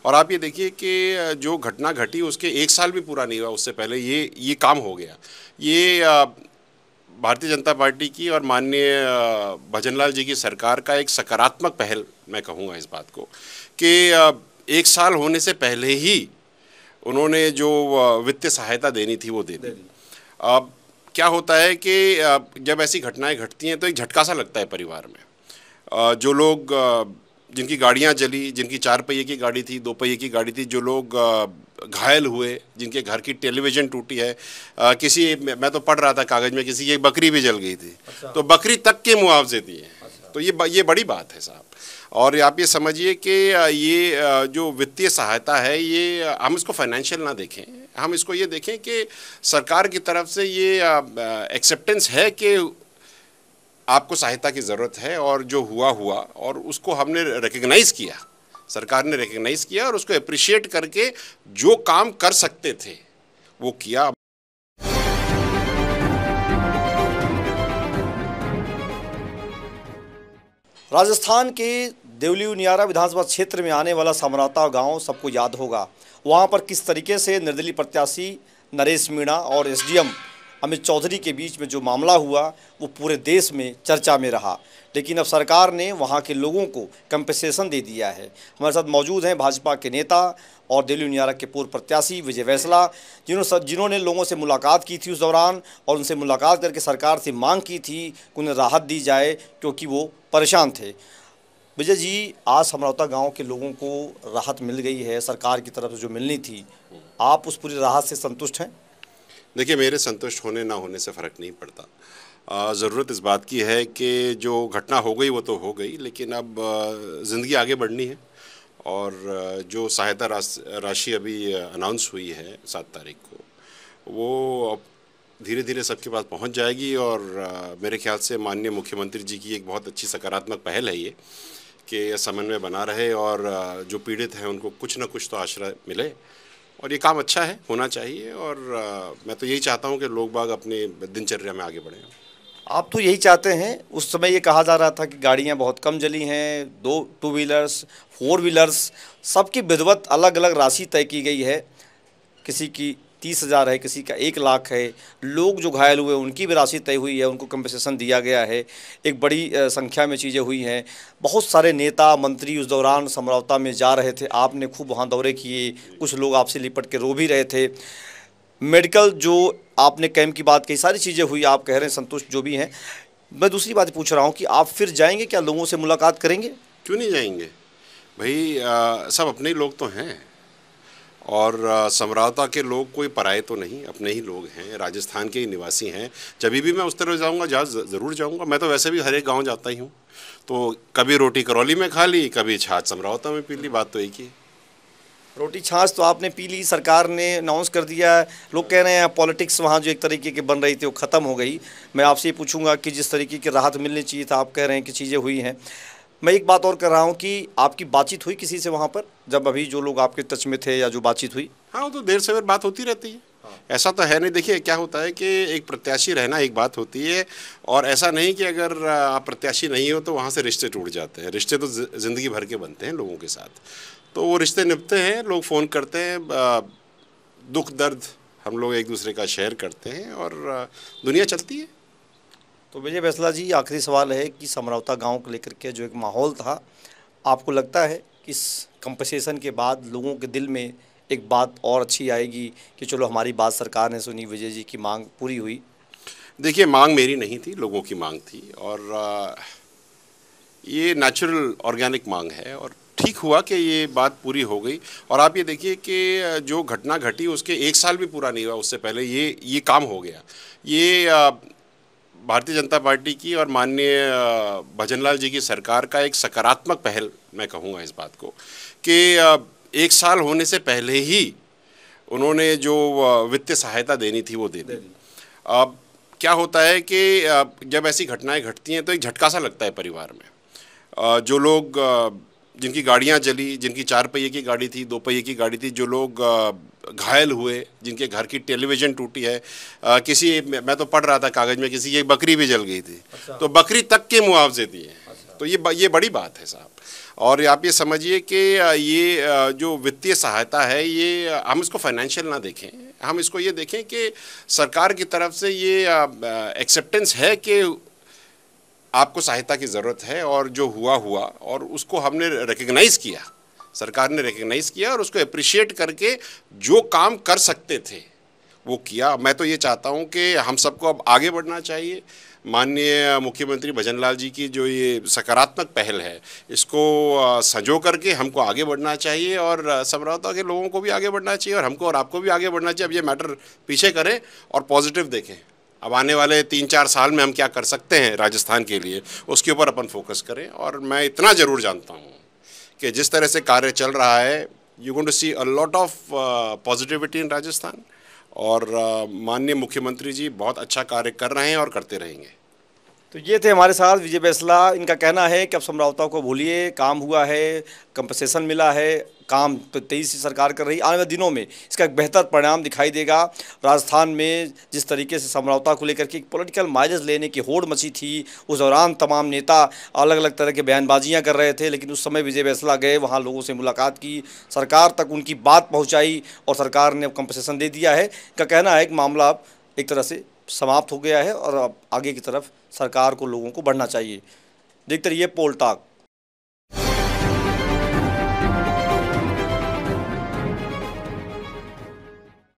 और आप ये देखिए कि जो घटना घटी उसके 1 साल भी पूरा नहीं हुआ उससे पहले ये काम हो गया। ये भारतीय जनता पार्टी की और माननीय भजनलाल जी की सरकार का एक सकारात्मक पहल मैं कहूँगा इस बात को कि 1 साल होने से पहले ही उन्होंने जो वित्तीय सहायता देनी थी वो दे दी। अब क्या होता है कि जब ऐसी घटनाएं घटती हैं तो एक झटका सा लगता है परिवार में। जो लोग जिनकी गाड़ियां जली, जिनकी 4 पहिए की गाड़ी थी, 2 पहिए की गाड़ी थी, जो लोग घायल हुए, जिनके घर की टेलीविज़न टूटी है, किसी मैं तो पढ़ रहा था कागज़ में किसी की एक बकरी भी जल गई थी। अच्छा। तो बकरी तक के मुआवजे दिए। अच्छा। तो ये बड़ी बात है साहब। और आप ये समझिए कि ये जो वित्तीय सहायता है ये हम इसको फाइनेंशियल ना देखें, हम इसको ये देखें कि सरकार की तरफ से ये एक्सेप्टेंस है कि आपको सहायता की ज़रूरत है और जो हुआ और उसको हमने रिकग्नाइज़ किया, सरकार ने रिकग्नाइज़ किया और उसको अप्रिशिएट करके जो काम कर सकते थे वो किया। राजस्थान के देवली नियारा विधानसभा क्षेत्र में आने वाला समरौता गांव सबको याद होगा। वहां पर किस तरीके से निर्दलीय प्रत्याशी नरेश मीणा और एसडीएम अमित चौधरी के बीच में जो मामला हुआ वो पूरे देश में चर्चा में रहा। लेकिन अब सरकार ने वहां के लोगों को कंपनसेशन दे दिया है। हमारे साथ मौजूद हैं भाजपा के नेता और देवली नियारा के पूर्व प्रत्याशी विजय वैसला, जिन्होंने लोगों से मुलाकात की थी उस दौरान और उनसे मुलाकात करके सरकार से मांग की थी कि उन्हें राहत दी जाए क्योंकि वो परेशान थे। विजय जी, आज समरौता गांव के लोगों को राहत मिल गई है सरकार की तरफ से जो मिलनी थी, आप उस पूरी राहत से संतुष्ट हैं? देखिए, मेरे संतुष्ट होने ना होने से फ़र्क नहीं पड़ता। ज़रूरत इस बात की है कि जो घटना हो गई वो तो हो गई, लेकिन अब ज़िंदगी आगे बढ़नी है और जो सहायता राशि अभी अनाउंस हुई है 7 तारीख को, वो अब धीरे धीरे सबके पास पहुंच जाएगी। और मेरे ख्याल से माननीय मुख्यमंत्री जी की एक बहुत अच्छी सकारात्मक पहल है ये कि समन्वय बना रहे और जो पीड़ित हैं उनको कुछ ना कुछ तो आश्रय मिले और ये काम अच्छा है, होना चाहिए। और मैं तो यही चाहता हूँ कि लोग बाग अपने दिनचर्या में आगे बढ़ें। आप तो यही चाहते हैं। उस समय ये कहा जा रहा था कि गाड़ियाँ बहुत कम जली हैं, 2 व्हीलर्स 4 व्हीलर्स सबकी विधिवत अलग अलग राशि तय की गई है, किसी की 30,000 है, किसी का 1 लाख है। लोग जो घायल हुए उनकी भी राशि तय हुई है, उनको कंपनसेशन दिया गया है। एक बड़ी संख्या में चीज़ें हुई हैं। बहुत सारे नेता मंत्री उस दौरान समरौता में जा रहे थे, आपने खूब वहाँ दौरे किए, कुछ लोग आपसे लिपट के रो भी रहे थे। मेडिकल जो आपने कैंप की बात कही, सारी चीज़ें हुई, आप कह रहे हैं संतुष्ट जो भी हैं। मैं दूसरी बात पूछ रहा हूँ कि आप फिर जाएंगे क्या, लोगों से मुलाकात करेंगे? क्यों नहीं जाएंगे भाई, सब अपने ही लोग तो हैं और समरौता के लोग कोई पराये तो नहीं, अपने ही लोग हैं, राजस्थान के ही निवासी हैं। जब भी मैं उस तरफ जाऊंगा ज़रूर जाऊंगा। मैं तो वैसे भी हर एक गांव जाता ही हूं, तो कभी रोटी करौली में खा ली, कभी छाछ समरौता में पी ली, बात तो एक ही है। रोटी छाछ तो आपने पी ली, सरकार ने अनाउंस कर दिया। लोग कह रहे हैं पॉलिटिक्स वहाँ जो एक तरीके की बन रही थी वो ख़त्म हो गई। मैं आपसे ये पूछूंगा कि जिस तरीके की राहत मिलनी चाहिए था, आप कह रहे हैं कि चीज़ें हुई हैं। मैं एक बात और कर रहा हूँ कि आपकी बातचीत हुई किसी से वहाँ पर, जब अभी जो लोग आपके टच में थे या जो बातचीत हुई? हाँ, वो तो देर सवेर बात होती रहती है। हाँ। ऐसा तो है नहीं। देखिए क्या होता है कि एक प्रत्याशी रहना एक बात होती है और ऐसा नहीं कि अगर आप प्रत्याशी नहीं हो तो वहाँ से रिश्ते टूट जाते हैं। रिश्ते तो ज़िंदगी भर के बनते हैं लोगों के साथ, तो वो रिश्ते निभते हैं, लोग फ़ोन करते हैं, दुख दर्द हम लोग एक दूसरे का शेयर करते हैं और दुनिया चलती है। तो विजय वैसला जी, आखिरी सवाल है कि समरौता गांव को लेकर के जो एक माहौल था, आपको लगता है कि इस कंपनसेशन के बाद लोगों के दिल में एक बात और अच्छी आएगी कि चलो हमारी बात सरकार ने सुनी, विजय जी की मांग पूरी हुई? देखिए, मांग मेरी नहीं थी, लोगों की मांग थी और ये नेचुरल ऑर्गेनिक मांग है और ठीक हुआ कि ये बात पूरी हो गई। और आप ये देखिए कि जो घटना घटी उसके 1 साल भी पूरा नहीं हुआ उससे पहले ये काम हो गया। ये भारतीय जनता पार्टी की और माननीय भजनलाल जी की सरकार का एक सकारात्मक पहल मैं कहूँगा इस बात को कि 1 साल होने से पहले ही उन्होंने जो वित्तीय सहायता देनी थी वो दे दी। अब क्या होता है कि जब ऐसी घटनाएं घटती हैं तो एक झटका सा लगता है परिवार में। जो लोग जिनकी गाड़ियां जली, जिनकी 4 पहिए की गाड़ी थी, 2 पहिए की गाड़ी थी, जो लोग घायल हुए, जिनके घर की टेलीविज़न टूटी है, किसी मैं तो पढ़ रहा था कागज़ में किसी की एक बकरी भी जल गई थी। अच्छा। तो बकरी तक के मुआवजे दिए हैं। अच्छा। तो ये बड़ी बात है साहब। और आप ये समझिए कि ये जो वित्तीय सहायता है, ये हम इसको फाइनेंशियल ना देखें, हम इसको ये देखें कि सरकार की तरफ से ये एक्सेप्टेंस है कि आपको सहायता की ज़रूरत है, और जो हुआ और उसको हमने रिकग्नाइज़ किया, सरकार ने रिकग्नाइज़ किया और उसको अप्रिशिएट करके जो काम कर सकते थे वो किया। मैं तो ये चाहता हूँ कि हम सबको अब आगे बढ़ना चाहिए। माननीय मुख्यमंत्री भजनलाल जी की जो ये सकारात्मक पहल है, इसको संजो करके हमको आगे बढ़ना चाहिए, और समरौता के लोगों को भी आगे बढ़ना चाहिए, और हमको और आपको भी आगे बढ़ना चाहिए। अब ये मैटर पीछे करें और पॉजिटिव देखें। अब आने वाले 3-4 साल में हम क्या कर सकते हैं राजस्थान के लिए, उसके ऊपर अपन फोकस करें। और मैं इतना ज़रूर जानता हूँ कि जिस तरह से कार्य चल रहा है, you going to see a lot of positivity in Rajasthan. और माननीय मुख्यमंत्री जी बहुत अच्छा कार्य कर रहे हैं और करते रहेंगे। तो ये थे हमारे साथ विजय बैंसला। इनका कहना है कि अब समझौता को भूलिए, काम हुआ है, कंपनसेशन मिला है, काम तो तेजी से सरकार कर रही। आने वाले दिनों में इसका एक बेहतर परिणाम दिखाई देगा। राजस्थान में जिस तरीके से समझौता को लेकर के एक पॉलिटिकल माइलेज लेने की होड़ मची थी, उस दौरान तमाम नेता अलग अलग तरह के बयानबाजियां कर रहे थे, लेकिन उस समय विजय बैंसला गए, वहां लोगों से मुलाकात की, सरकार तक उनकी बात पहुँचाई और सरकार ने अब कंपनसेशन दे दिया है। इनका कहना है कि मामला अब एक तरह से समाप्त हो गया है और अब आगे की तरफ सरकार को, लोगों को बढ़ना चाहिए। देखते रहिए पोल टॉक।